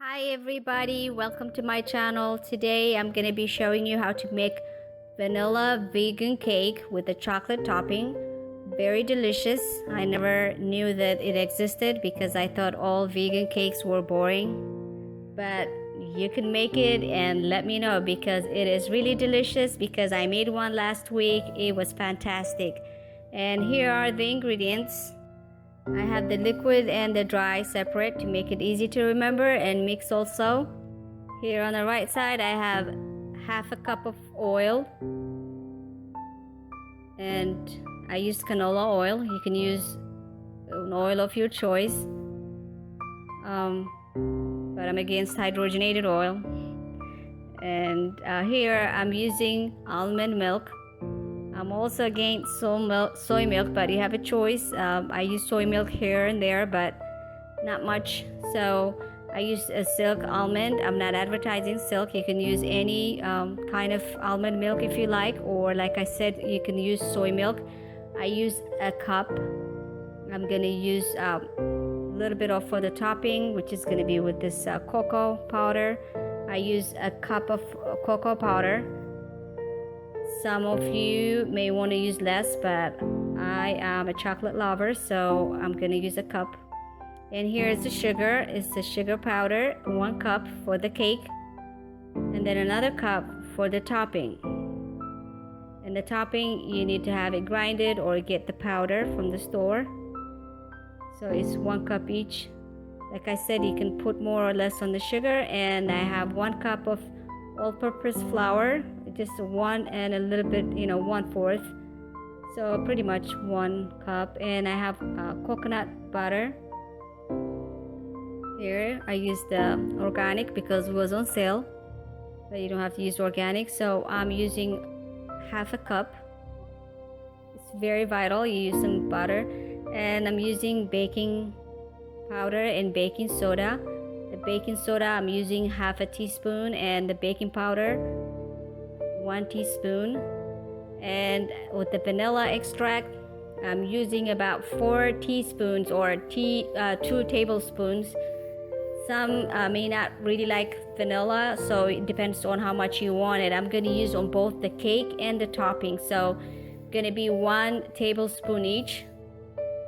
Hi everybody, welcome to my channel. Today I'm going to be showing you how to make vanilla vegan cake with a chocolate topping. Very delicious. I never knew that it existed because I thought all vegan cakes were boring. But you can make it and let me know because it is really delicious because I made one last week. It was fantastic. And here are the ingredients. I have the liquid and the dry separate to make it easy to remember and mix also. Here on the right side I have half a cup of oil and I used canola oil. You can use an oil of your choice, but I'm against hydrogenated oil. And here I'm using almond milk. I'm also against soy milk, but you have a choice. I use soy milk here and there, but not much. So I use a silk almond. I'm not advertising silk. You can use any kind of almond milk if you like, or like I said, you can use soy milk. I use a cup. I'm gonna use a little bit of for the topping, which is gonna be with this cocoa powder. I use a cup of cocoa powder. Some of you may want to use less, but I am a chocolate lover, so I'm going to use a cup. And here is the sugar. It's the sugar powder, 1 cup for the cake, and then another cup for the topping. And the topping, you need to have it grinded or get the powder from the store. So it's 1 cup each. Like I said, you can put more or less on the sugar, and I have 1 cup of all-purpose flour, just 1 and a little bit, 1/4, so pretty much 1 cup. And I have coconut butter. Here I used the organic because it was on sale, but you don't have to use organic, so I'm using half a cup. It's very vital you use some butter. And I'm using baking powder and baking soda. The baking soda I'm using half a teaspoon, and the baking powder 1 teaspoon. And with the vanilla extract I'm using about 4 teaspoons or 2 tablespoons. Some may not really like vanilla, so it depends on how much you want it. I'm going to use on both the cake and the topping, so going to be 1 tablespoon each,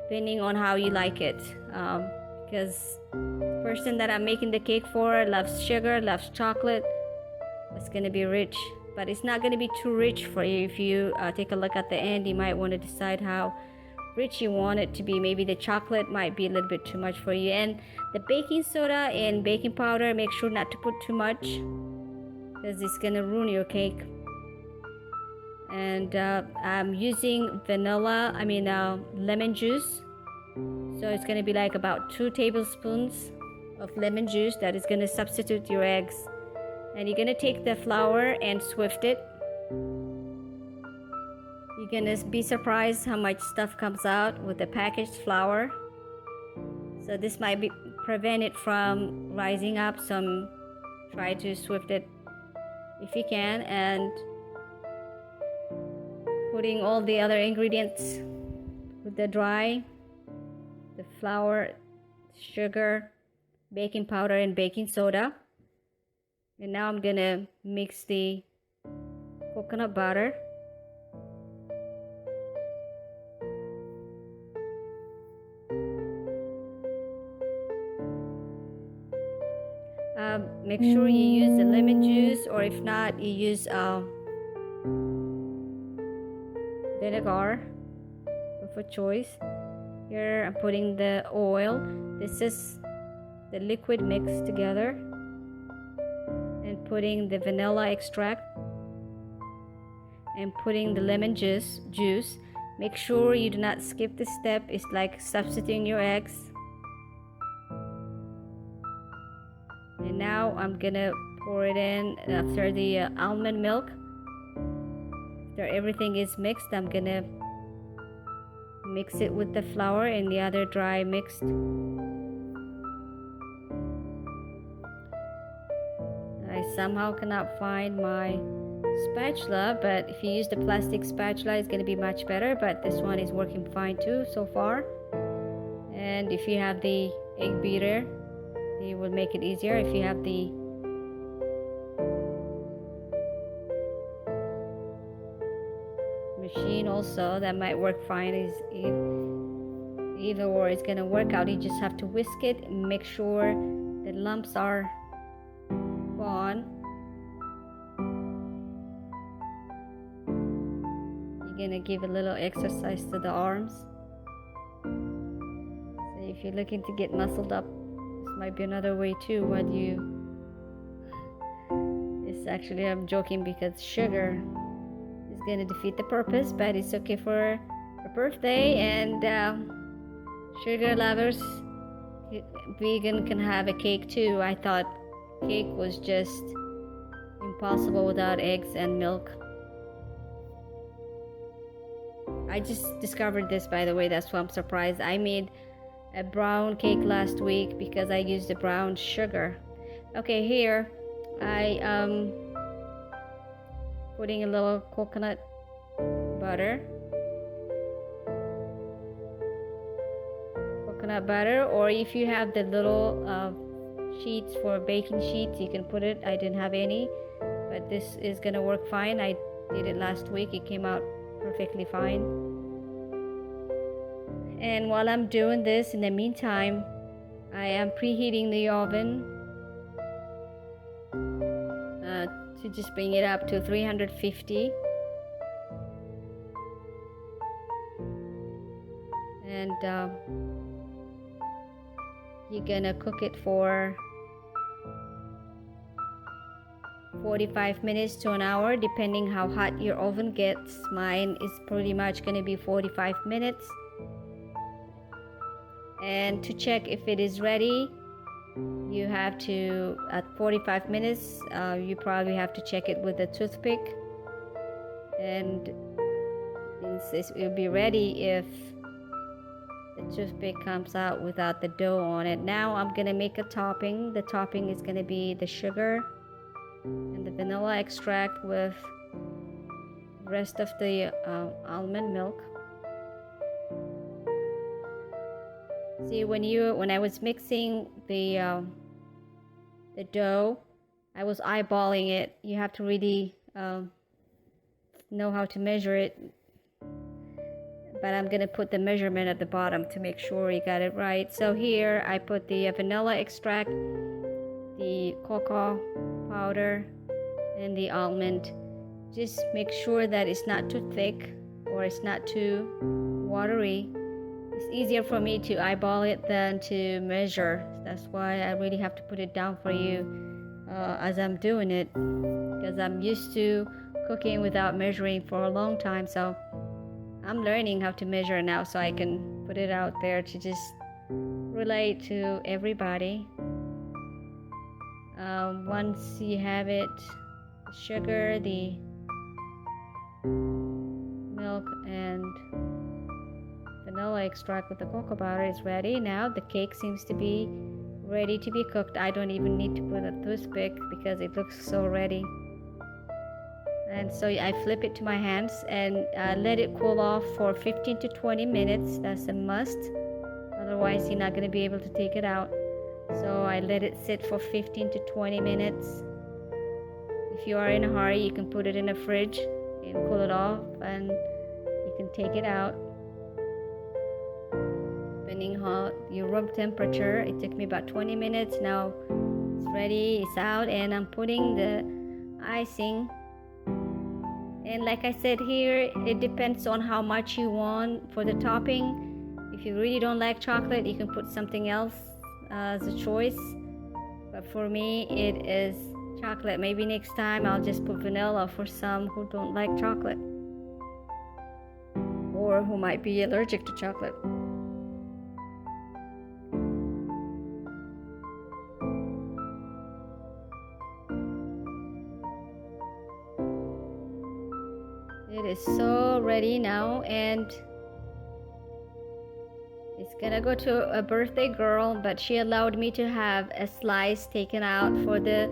depending on how you like it, because the person that I'm making the cake for loves sugar, loves chocolate. It's going to be rich, but it's not going to be too rich for you. If you take a look at the end, you might want to decide how rich you want it to be. Maybe the chocolate might be a little bit too much for you. And the baking soda and baking powder, make sure not to put too much because it's going to ruin your cake. And I'm using lemon juice. So it's going to be like about 2 tablespoons of lemon juice that is going to substitute your eggs. And you're going to take the flour and swift it. You're going to be surprised how much stuff comes out with the packaged flour. So this might prevent it from rising up, so try to swift it if you can. And putting all the other ingredients with the dry, the flour, sugar, baking powder, and baking soda. And now I'm gonna mix the coconut butter. Make sure you use the lemon juice, or if not, you use vinegar of a choice. Here I'm putting the oil. This is the liquid mixed together, and putting the vanilla extract and putting the lemon juice. Make sure you do not skip this step. It's like substituting your eggs. And now I'm gonna pour it in after the almond milk. After everything is mixed, I'm gonna mix it with the flour and the other dry mixed. I somehow cannot find my spatula, but if you use the plastic spatula it's going to be much better, but this one is working fine too so far. And if you have the egg beater, It will make it easier if you have the machine also. That might work fine. Either or it's gonna work out. You just have to whisk it and make sure the lumps are gone. You're gonna give a little exercise to the arms. So if you're looking to get muscled up, this might be another way too. It's actually, I'm joking because sugar is gonna defeat the purpose, but it's okay for a birthday. And sugar lovers, vegan can have a cake too. I thought cake was just impossible without eggs and milk. I just discovered this, by the way. That's why I'm surprised. I made a brown cake last week because I used the brown sugar. Okay, here I putting a little coconut butter. Or if you have the little sheets for baking sheets, you can put it. I didn't have any, but this is gonna work fine. I did it last week. It came out perfectly fine. And while I'm doing this, in the meantime, I am preheating the oven to just bring it up to 350. And you're gonna cook it for 45 minutes to an hour, depending how hot your oven gets. Mine is pretty much gonna be 45 minutes. And to check if it is ready, you have to, at 45 minutes, you probably have to check it with a toothpick. And it will be ready if the toothpick comes out without the dough on it. Now I'm gonna make a topping. The topping is gonna be the sugar and the vanilla extract with the rest of the almond milk. See, when I was mixing the dough, I was eyeballing it. You have to really know how to measure it. But I'm gonna put the measurement at the bottom to make sure you got it right. So here I put the vanilla extract, the cocoa powder, and the almond. Just make sure that it's not too thick or it's not too watery. It's easier for me to eyeball it than to measure. That's why I really have to put it down for you as I'm doing it, because I'm used to cooking without measuring for a long time. So I'm learning how to measure now so I can put it out there to just relate to everybody. Once you have it, the sugar, the milk, and vanilla extract with the cocoa powder is ready. Now the cake seems to be ready to be cooked. I don't even need to put a toothpick because it looks so ready. And so I flip it to my hands and let it cool off for 15 to 20 minutes. That's a must. Otherwise, you're not going to be able to take it out. So I let it sit for 15 to 20 minutes. If you are in a hurry, you can put it in the fridge and cool it off, and you can take it out. Depending on your room temperature, it took me about 20 minutes. Now it's ready, it's out, and I'm putting the icing. And like I said here, it depends on how much you want for the topping. If you really don't like chocolate, you can put something else as a choice. But for me, it is chocolate. Maybe next time I'll just put vanilla for some who don't like chocolate or who might be allergic to chocolate. It is so ready now, and it's gonna go to a birthday girl, but she allowed me to have a slice taken out for the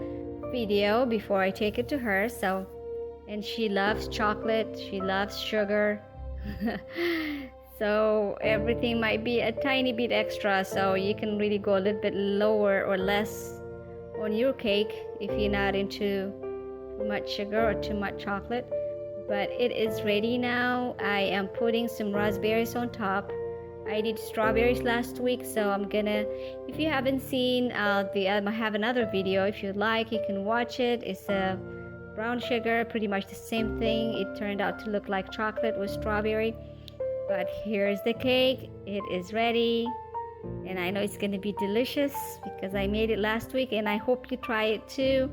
video before I take it to her. And she loves chocolate, she loves sugar. So everything might be a tiny bit extra, so you can really go a little bit lower or less on your cake if you're not into too much sugar or too much chocolate. But it is ready now. I am putting some raspberries on top. I did strawberries last week, so I'm gonna, if you haven't seen I have another video. If you'd like, you can watch it. It's a brown sugar, pretty much the same thing. It turned out to look like chocolate with strawberry. But here's the cake. It is ready, and I know it's going to be delicious because I made it last week, and I hope you try it too.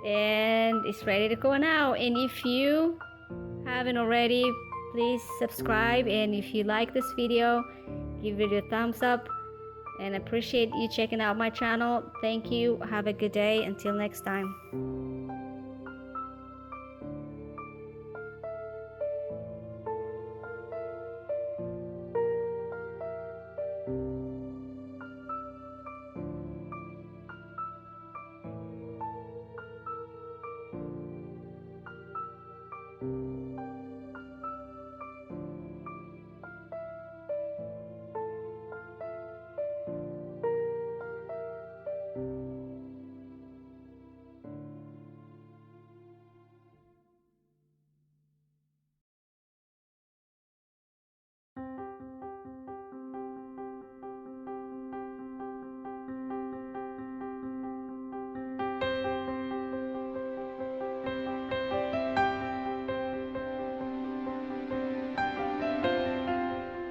And it's ready to go now. And if you haven't already, please subscribe, and if you like this video, give it a thumbs up, and appreciate you checking out my channel. Thank you. Have a good day. Until next time.